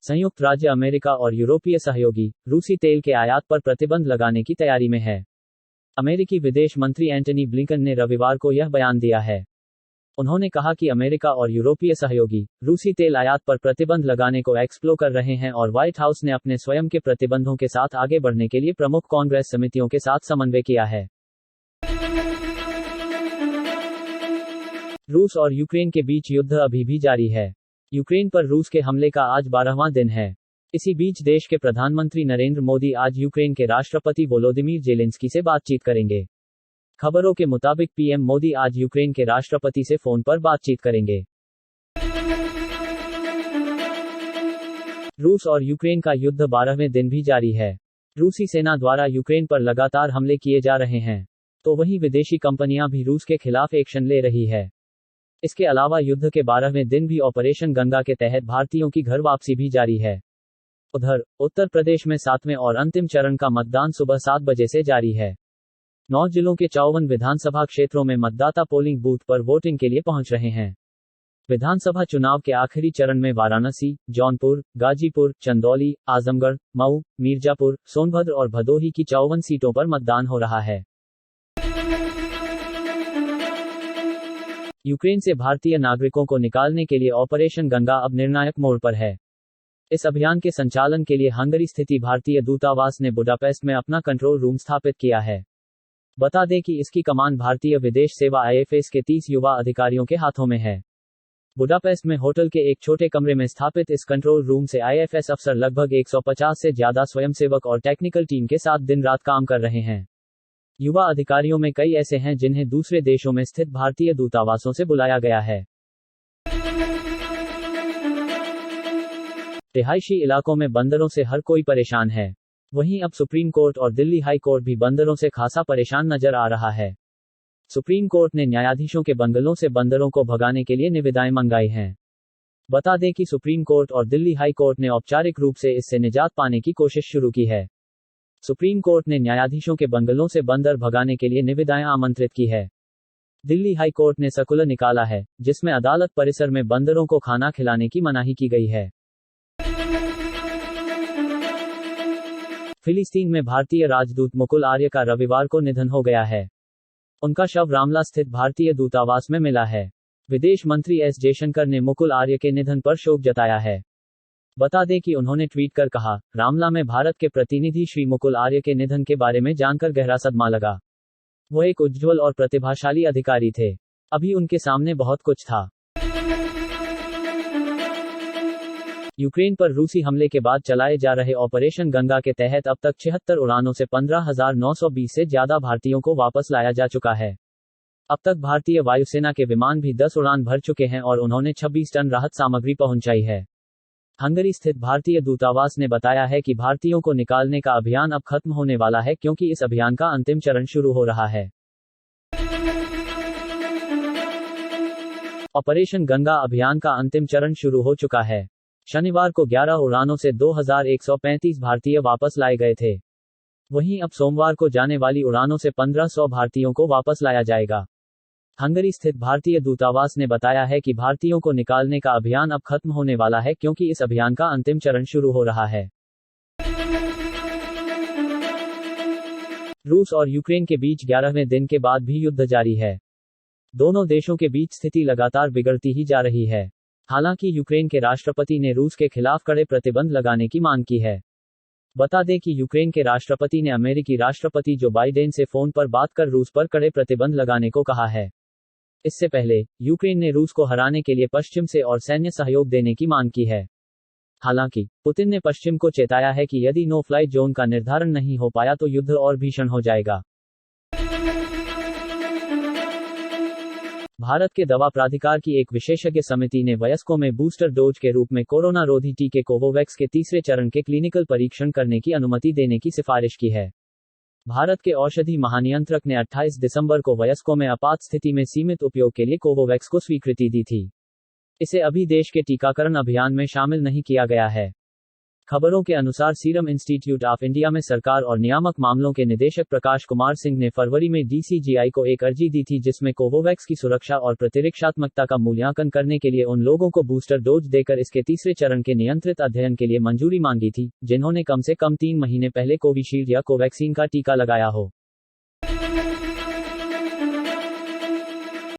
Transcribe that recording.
संयुक्त राज्य अमेरिका और यूरोपीय सहयोगी रूसी तेल के आयात पर प्रतिबंध लगाने की तैयारी में है। अमेरिकी विदेश मंत्री एंटनी ब्लिंकन ने रविवार को यह बयान दिया है। उन्होंने कहा कि अमेरिका और यूरोपीय सहयोगी रूसी तेल आयात पर प्रतिबंध लगाने को एक्सप्लोर कर रहे हैं और व्हाइट हाउस ने अपने स्वयं के प्रतिबंधों के साथ आगे बढ़ने के लिए प्रमुख कांग्रेस समितियों के साथ समन्वय किया है। रूस और यूक्रेन के बीच युद्ध अभी भी जारी है। यूक्रेन पर रूस के हमले का आज 12वां दिन है। इसी बीच देश के प्रधानमंत्री नरेंद्र मोदी आज यूक्रेन के राष्ट्रपति वोलोदिमीर जेलेंस्की से बातचीत करेंगे। खबरों के मुताबिक पीएम मोदी आज यूक्रेन के राष्ट्रपति से फोन पर बातचीत करेंगे। रूस और यूक्रेन का युद्ध 12वें दिन भी जारी है। रूसी सेना द्वारा यूक्रेन पर लगातार हमले किए जा रहे हैं, तो वहीं विदेशी कंपनियां भी रूस के खिलाफ एक्शन ले रही है। इसके अलावा युद्ध के 12वें दिन भी ऑपरेशन गंगा के तहत भारतीयों की घर वापसी भी जारी है। उधर उत्तर प्रदेश में 7वें और अंतिम चरण का मतदान सुबह 7 बजे से जारी है। 9 जिलों के 54 विधानसभा क्षेत्रों में मतदाता पोलिंग बूथ पर वोटिंग के लिए पहुंच रहे हैं। विधानसभा चुनाव के आखिरी चरण में वाराणसी, जौनपुर, गाजीपुर, चंदौली, आजमगढ़, मऊ, मिर्जापुर, सोनभद्र और भदोही की 54 सीटों पर मतदान हो रहा है। यूक्रेन से भारतीय नागरिकों को निकालने के लिए ऑपरेशन गंगा अब निर्णायक मोड़ पर है। इस अभियान के संचालन के लिए हंगरी स्थित भारतीय दूतावास ने बुडापेस्ट में अपना कंट्रोल रूम स्थापित किया है। बता दें कि इसकी कमान भारतीय विदेश सेवा आईएफएस के 30 युवा अधिकारियों के हाथों में है। बुडापेस्ट में होटल के एक छोटे कमरे में स्थापित इस कंट्रोल रूम से आईएफएस अफसर लगभग 150 से ज्यादा स्वयंसेवक और टेक्निकल टीम के साथ दिन रात काम कर रहे हैं। युवा अधिकारियों में कई ऐसे हैं जिन्हें दूसरे देशों में स्थित भारतीय दूतावासों से बुलाया गया है। रिहायशी इलाकों में बंदरों से हर कोई परेशान है। वहीं अब सुप्रीम कोर्ट और दिल्ली हाई कोर्ट भी बंदरों से खासा परेशान नजर आ रहा है। सुप्रीम कोर्ट ने न्यायाधीशों के बंगलों से बंदरों को भगाने के लिए निविदाएं मंगाई हैं। बता दें कि सुप्रीम कोर्ट और दिल्ली हाई कोर्ट ने औपचारिक रूप से इससे निजात पाने की कोशिश शुरू की है। सुप्रीम कोर्ट ने न्यायाधीशों के बंगलों से बंदर भगाने के लिए निविदाएं आमंत्रित की है। दिल्ली हाई कोर्ट ने सर्कुलर निकाला है, जिसमें अदालत परिसर में बंदरों को खाना खिलाने की मनाही की गई है। फिलिस्तीन में भारतीय राजदूत मुकुल आर्य का रविवार को निधन हो गया है। उनका शव रामला स्थित भारतीय दूतावास में मिला है। विदेश मंत्री एस जयशंकर ने मुकुल आर्य के निधन पर शोक जताया है। बता दें कि उन्होंने ट्वीट कर कहा, रामला में भारत के प्रतिनिधि श्री मुकुल आर्य के निधन के बारे में जानकर गहरा सदमा लगा। वो एक उज्ज्वल और प्रतिभाशाली अधिकारी थे। अभी उनके सामने बहुत कुछ था। यूक्रेन पर रूसी हमले के बाद चलाए जा रहे ऑपरेशन गंगा के तहत अब तक 76 उड़ानों से 15,920 से ज्यादा भारतीयों को वापस लाया जा चुका है। अब तक भारतीय वायुसेना के विमान भी 10 उड़ान भर चुके हैं और उन्होंने 26 टन राहत सामग्री पहुंचाई है। हंगरी स्थित भारतीय दूतावास ने बताया है कि भारतीयों को निकालने का अभियान अब खत्म होने वाला है, क्योंकि इस अभियान का अंतिम चरण शुरू हो रहा है। ऑपरेशन गंगा अभियान का अंतिम चरण शुरू हो चुका है। शनिवार को 11 उड़ानों से 2135 भारतीय वापस लाए गए थे। वहीं अब सोमवार को जाने वाली उड़ानों से 1500 भारतीयों को वापस लाया जाएगा। हंगरी स्थित भारतीय दूतावास ने बताया है कि भारतीयों को निकालने का अभियान अब खत्म होने वाला है, क्योंकि इस अभियान का अंतिम चरण शुरू हो रहा है। रूस और यूक्रेन के बीच 11वें दिन के बाद भी युद्ध जारी है। दोनों देशों के बीच स्थिति लगातार बिगड़ती ही जा रही है। हालांकि यूक्रेन के राष्ट्रपति ने रूस के खिलाफ कड़े प्रतिबंध लगाने की मांग की है। बता दें कि यूक्रेन के राष्ट्रपति ने अमेरिकी राष्ट्रपति जो बाइडेन से फोन पर बात कर रूस पर कड़े प्रतिबंध लगाने को कहा है। इससे पहले यूक्रेन ने रूस को हराने के लिए पश्चिम से और सैन्य सहयोग देने की मांग की है। हालांकि पुतिन ने पश्चिम को चेताया है कि यदि नो फ्लाइट जोन का निर्धारण नहीं हो पाया तो युद्ध और भीषण हो जाएगा। भारत के दवा प्राधिकार की एक विशेषज्ञ समिति ने वयस्कों में बूस्टर डोज के रूप में कोरोना रोधी टीके कोवोवैक्स के तीसरे चरण के क्लिनिकल परीक्षण करने की अनुमति देने की सिफारिश की है। भारत के औषधि महानियंत्रक ने 28 दिसंबर को वयस्कों में आपात स्थिति में सीमित उपयोग के लिए कोवोवैक्स को स्वीकृति दी थी। इसे अभी देश के टीकाकरण अभियान में शामिल नहीं किया गया है। खबरों के अनुसार सीरम इंस्टीट्यूट ऑफ इंडिया में सरकार और नियामक मामलों के निदेशक प्रकाश कुमार सिंह ने फरवरी में डीसीजीआई को एक अर्जी दी थी जिसमें कोवोवैक्स की सुरक्षा और प्रतिरक्षात्मकता का मूल्यांकन करने के लिए उन लोगों को बूस्टर डोज देकर इसके तीसरे चरण के नियंत्रित अध्ययन के लिए मंजूरी मांगी थी, जिन्होंने कम से कम 3 महीने पहले कोविशील्ड या कोवैक्सीन का टीका लगाया हो।